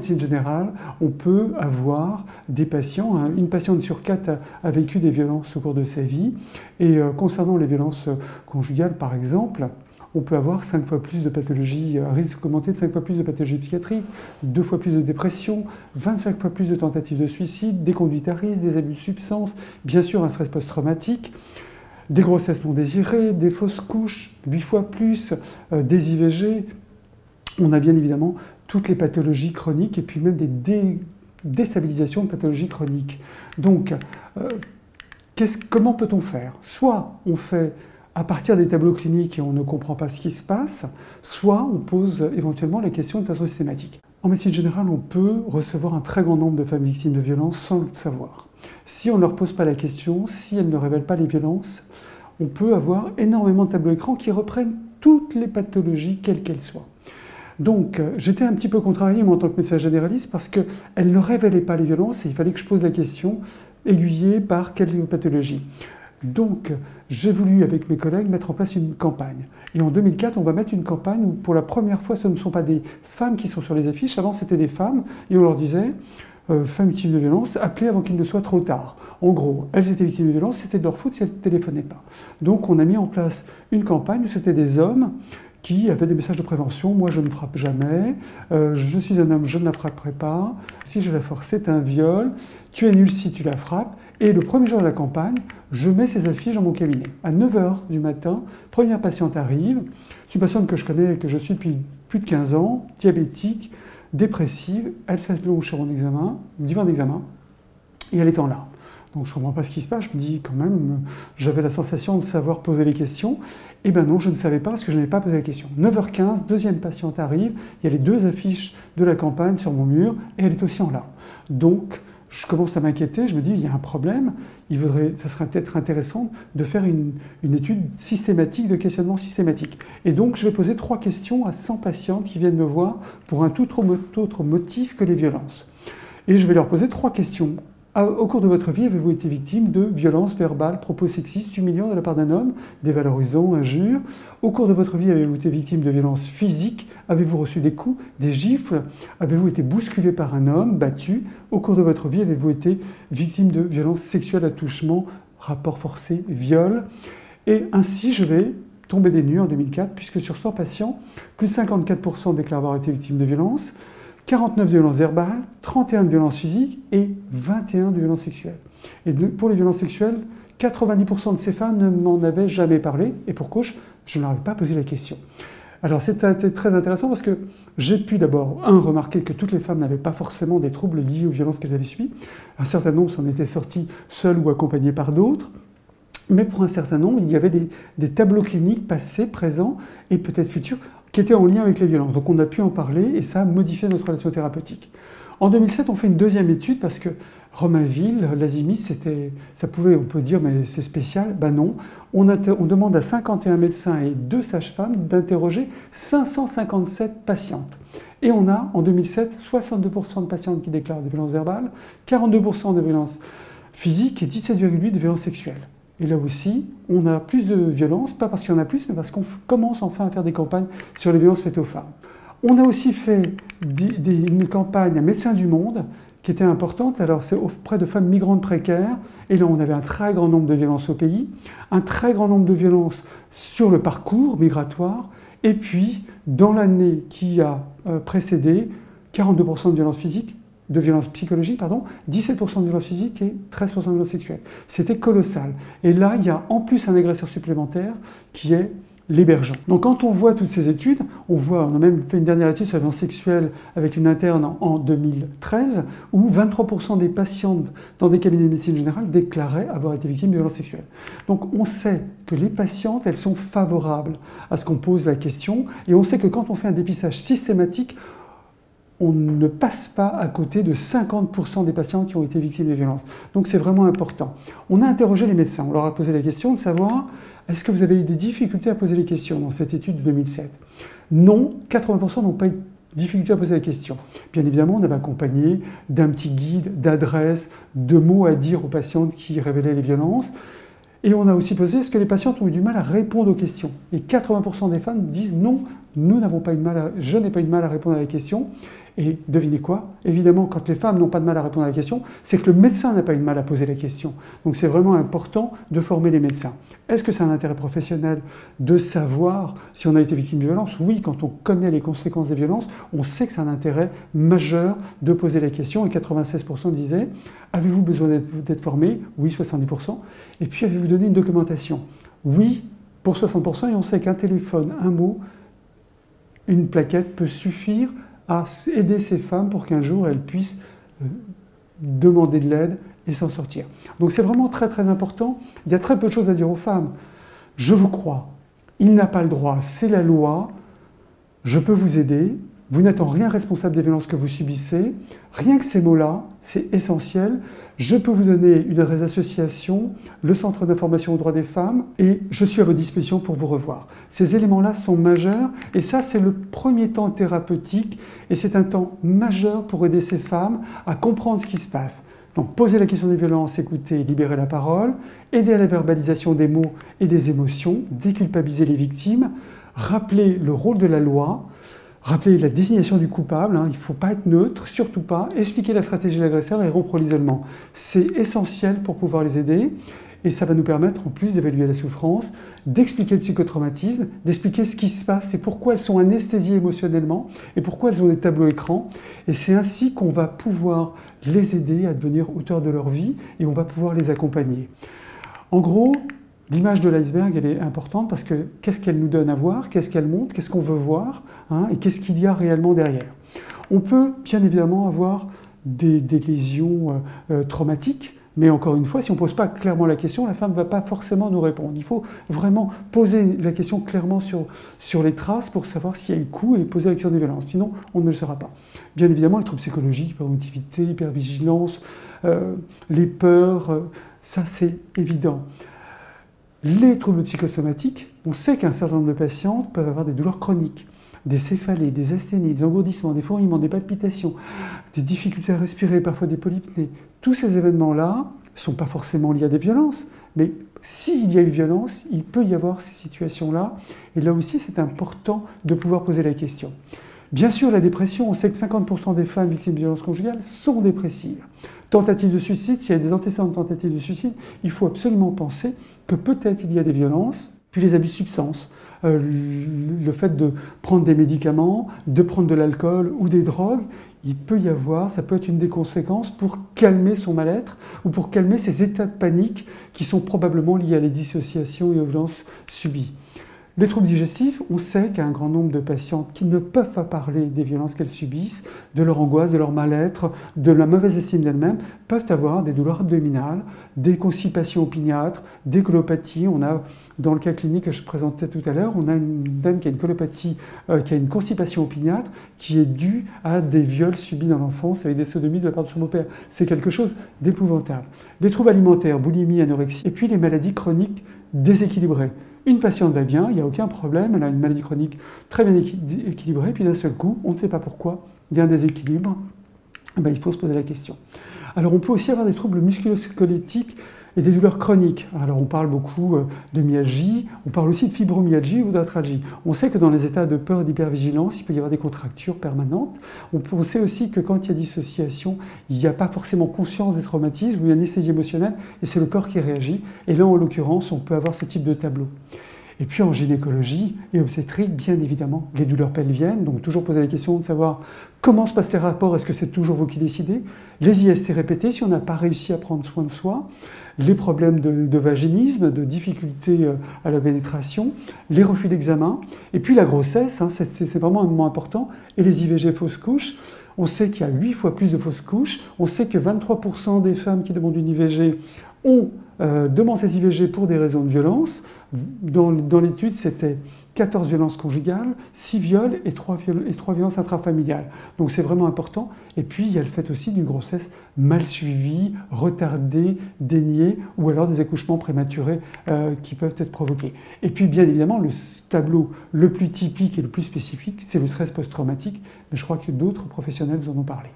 médecine générale, on peut avoir des patients, hein, une patiente sur 4 a vécu des violences au cours de sa vie. Et concernant les violences conjugales, par exemple, on peut avoir 5 fois plus de pathologies, un risque augmenté de 5 fois plus de pathologies psychiatriques, 2 fois plus de dépression, 25 fois plus de tentatives de suicide, des conduites à risque, des abus de substances, bien sûr un stress post-traumatique, des grossesses non désirées, des fausses couches, 8 fois plus, des IVG. On a bien évidemment toutes les pathologies chroniques et puis même des déstabilisations de pathologies chroniques. Donc, comment peut-on faire? Soit on fait à partir des tableaux cliniques et on ne comprend pas ce qui se passe, soit on pose éventuellement la question de façon systématique. En médecine générale, on peut recevoir un très grand nombre de femmes victimes de violences sans le savoir. Si on ne leur pose pas la question, si elles ne révèlent pas les violences, on peut avoir énormément de tableaux écrans qui reprennent toutes les pathologies, quelles qu'elles soient. Donc, j'étais un petit peu contrarié, moi, en tant que médecin généraliste, parce qu'elles ne révélaient pas les violences et il fallait que je pose la question, aiguillée par quelle pathologie. Donc, j'ai voulu, avec mes collègues, mettre en place une campagne. Et en 2004, on va mettre une campagne où, pour la première fois, ce ne sont pas des femmes qui sont sur les affiches. Avant, c'était des femmes, et on leur disait femmes victimes de violence, appelez avant qu'il ne soit trop tard. En gros, elles étaient victimes de violence, c'était de leur faute si elles ne téléphonaient pas. Donc, on a mis en place une campagne où c'était des hommes qui avaient des messages de prévention. Moi, je ne frappe jamais. Je suis un homme, je ne la frapperai pas. Si je la force, c'est un viol. Tu es nul si tu la frappes. Et le premier jour de la campagne, je mets ces affiches dans mon cabinet. À 9 h du matin, première patiente arrive. C'est une patiente que je connais, que je suis depuis plus de 15 ans, diabétique, dépressive. Elle s'allonge sur mon examen, divan d'examen, et elle est en larmes. Donc je ne comprends pas ce qui se passe. Je me dis quand même, j'avais la sensation de savoir poser les questions. Eh bien non, je ne savais pas parce que je n'avais pas posé la question. 9 h 15, deuxième patiente arrive. Il y a les 2 affiches de la campagne sur mon mur et elle est aussi en larmes. Donc, je commence à m'inquiéter, je me dis, il y a un problème, ça serait peut-être intéressant de faire une étude systématique, de questionnement systématique. Et donc, je vais poser 3 questions à 100 patientes qui viennent me voir pour un tout autre motif que les violences. Et je vais leur poser 3 questions. Au cours de votre vie, avez-vous été victime de violences verbales, propos sexistes, humiliants de la part d'un homme, dévalorisants, injures? Au cours de votre vie, avez-vous été victime de violences physiques? Avez-vous reçu des coups, des gifles? Avez-vous été bousculé par un homme, battu? Au cours de votre vie, avez-vous été victime de violences sexuelles, attouchements, rapports forcés, viols? Et ainsi, je vais tomber des nues en 2004, puisque sur 100 patients, plus de 54% déclarent avoir été victimes de violences, 49 de violences verbales, 31 de violences physiques et 21 de violences sexuelles. Et pour les violences sexuelles, 90% de ces femmes ne m'en avaient jamais parlé, et pour cause, je ne leur avais pas posé la question. Alors c'était très intéressant parce que j'ai pu d'abord, remarquer que toutes les femmes n'avaient pas forcément des troubles liés aux violences qu'elles avaient subies. Un certain nombre s'en étaient sortis seuls ou accompagnés par d'autres. Mais pour un certain nombre, il y avait des tableaux cliniques passés, présents et peut-être futurs, qui étaient en lien avec les violences. Donc on a pu en parler et ça a modifié notre relation thérapeutique. En 2007, on fait une deuxième étude parce que Romainville, l'Azimis, on peut dire, mais c'est spécial. Ben non. On demande à 51 médecins et 2 sages-femmes d'interroger 557 patientes. Et on a, en 2007, 62% de patientes qui déclarent des violences verbales, 42% de violences physiques et 17,8% de violences sexuelles. Et là aussi, on a plus de violences, pas parce qu'il y en a plus, mais parce qu'on commence enfin à faire des campagnes sur les violences faites aux femmes. On a aussi fait une campagne à Médecins du Monde qui était importante. Alors c'est auprès de femmes migrantes précaires. Et là, on avait un très grand nombre de violences au pays, un très grand nombre de violences sur le parcours migratoire. Et puis, dans l'année qui a précédé, 42% de violences physiques, de violences psychologiques, 17% de violences physiques et 13% de violences sexuelles. C'était colossal. Et là, il y a en plus un agresseur supplémentaire qui est l'hébergeant. Donc quand on voit toutes ces études, on a même fait une dernière étude sur la violence sexuelle avec une interne en 2013, où 23% des patientes dans des cabinets de médecine générale déclaraient avoir été victimes de violences sexuelles. Donc on sait que les patientes, elles sont favorables à ce qu'on pose la question, et on sait que quand on fait un dépistage systématique, on ne passe pas à côté de 50% des patients qui ont été victimes de violences. Donc c'est vraiment important. On a interrogé les médecins, on leur a posé la question de savoir est-ce que vous avez eu des difficultés à poser les questions dans cette étude de 2007? Non, 80% n'ont pas eu de difficulté à poser la question. Bien évidemment, on avait accompagné d'un petit guide, d'adresses, de mots à dire aux patientes qui révélaient les violences. Et on a aussi posé est-ce que les patientes ont eu du mal à répondre aux questions? Et 80% des femmes disent non, je n'ai pas eu de mal à répondre à la question. Et devinez quoi? Évidemment, quand les femmes n'ont pas de mal à répondre à la question, c'est que le médecin n'a pas eu de mal à poser la question. Donc c'est vraiment important de former les médecins. Est-ce que c'est un intérêt professionnel de savoir si on a été victime de violence? Oui, quand on connaît les conséquences des violences, on sait que c'est un intérêt majeur de poser la question. Et 96% disaient, avez-vous besoin d'être formé? Oui, 70%. Et puis, avez-vous donné une documentation? Oui, pour 60%. Et on sait qu'un téléphone, un mot, une plaquette peut suffire à aider ces femmes pour qu'un jour elles puissent demander de l'aide et s'en sortir. Donc c'est vraiment très très important. Il y a très peu de choses à dire aux femmes. Je vous crois, il n'a pas le droit, c'est la loi, je peux vous aider, vous n'êtes en rien responsable des violences que vous subissez. Rien que ces mots-là, c'est essentiel. Je peux vous donner une adresse d'association, le Centre d'information aux droits des femmes, et je suis à votre disposition pour vous revoir. Ces éléments-là sont majeurs, et ça, c'est le premier temps thérapeutique, et c'est un temps majeur pour aider ces femmes à comprendre ce qui se passe. Donc, poser la question des violences, écouter, libérer la parole, aider à la verbalisation des mots et des émotions, déculpabiliser les victimes, rappeler le rôle de la loi, rappeler la désignation du coupable, il ne faut pas être neutre, surtout pas, expliquer la stratégie de l'agresseur et rompre l'isolement. C'est essentiel pour pouvoir les aider et ça va nous permettre en plus d'évaluer la souffrance, d'expliquer le psychotraumatisme, d'expliquer ce qui se passe et pourquoi elles sont anesthésiées émotionnellement et pourquoi elles ont des tableaux écrans. Et c'est ainsi qu'on va pouvoir les aider à devenir auteurs de leur vie et on va pouvoir les accompagner. En gros, l'image de l'iceberg, elle est importante parce que qu'est-ce qu'elle nous donne à voir, qu'est-ce qu'elle montre, qu'est-ce qu'on veut voir, et qu'est-ce qu'il y a réellement derrière. On peut bien évidemment avoir des lésions traumatiques, mais encore une fois, si on ne pose pas clairement la question, la femme ne va pas forcément nous répondre. Il faut vraiment poser la question clairement sur les traces pour savoir s'il y a eu coup et poser la question des violences. Sinon, on ne le saura pas. Bien évidemment, les troubles psychologiques, hyperactivité, hypervigilance, les peurs, ça c'est évident. Les troubles psychosomatiques, on sait qu'un certain nombre de patientes peuvent avoir des douleurs chroniques, des céphalées, des asthénies, des engourdissements, des fourmillements, des palpitations, des difficultés à respirer, parfois des polypnées. Tous ces événements-là ne sont pas forcément liés à des violences, mais s'il y a eu violence, il peut y avoir ces situations-là. Et là aussi, c'est important de pouvoir poser la question. Bien sûr, la dépression, on sait que 50% des femmes victimes de violences conjugales sont dépressives. Tentative de suicide, s'il y a des antécédents de tentative de suicide, il faut absolument penser que peut-être il y a des violences, puis les abus de substances, le fait de prendre des médicaments, de prendre de l'alcool ou des drogues, il peut y avoir, ça peut être une des conséquences pour calmer son mal-être ou pour calmer ces états de panique qui sont probablement liés à les dissociations et aux violences subies. Les troubles digestifs, on sait qu'il y a un grand nombre de patientes qui ne peuvent pas parler des violences qu'elles subissent, de leur angoisse, de leur mal-être, de la mauvaise estime d'elles-mêmes, peuvent avoir des douleurs abdominales, des constipations opiniâtres, des colopathies. On a, dans le cas clinique que je présentais tout à l'heure, on a une dame qui a une colopathie, qui a une constipation opiniâtre, qui est due à des viols subis dans l'enfance avec des sodomies de la part de son beau-père. C'est quelque chose d'épouvantable. Les troubles alimentaires, boulimie, anorexie, et puis les maladies chroniques déséquilibrées. Une patiente va bien, il n'y a aucun problème, elle a une maladie chronique très bien équilibrée, puis d'un seul coup, on ne sait pas pourquoi, il y a un déséquilibre, il faut se poser la question. Alors on peut aussi avoir des troubles musculo-squelettiques et des douleurs chroniques. Alors on parle beaucoup de myalgie, on parle aussi de fibromyalgie ou d'arthralgie. On sait que dans les états de peur et d'hypervigilance, il peut y avoir des contractures permanentes. On sait aussi que quand il y a dissociation, il n'y a pas forcément conscience des traumatismes ou une anesthésie émotionnelle et c'est le corps qui réagit. Et là, en l'occurrence, on peut avoir ce type de tableau. Et puis en gynécologie et obstétrique, bien évidemment, les douleurs pelviennes. Donc toujours poser la question de savoir comment se passent les rapports, est-ce que c'est toujours vous qui décidez? Les IST répétés, si on n'a pas réussi à prendre soin de soi. Les problèmes de vaginisme, de difficultés à la pénétration, les refus d'examen. Et puis la grossesse, c'est vraiment un moment important. Et les IVG fausses couches. On sait qu'il y a 8 fois plus de fausses couches. On sait que 23% des femmes qui demandent une IVG demandent ces IVG pour des raisons de violence. Dans l'étude, c'était 14 violences conjugales, 6 viols et 3 violences intrafamiliales. Donc c'est vraiment important. Et puis il y a le fait aussi d'une grossesse mal suivie, retardée, déniée, ou alors des accouchements prématurés qui peuvent être provoqués. Et puis bien évidemment, le tableau le plus typique et le plus spécifique, c'est le stress post-traumatique. Mais je crois que d'autres professionnels vous en ont parlé.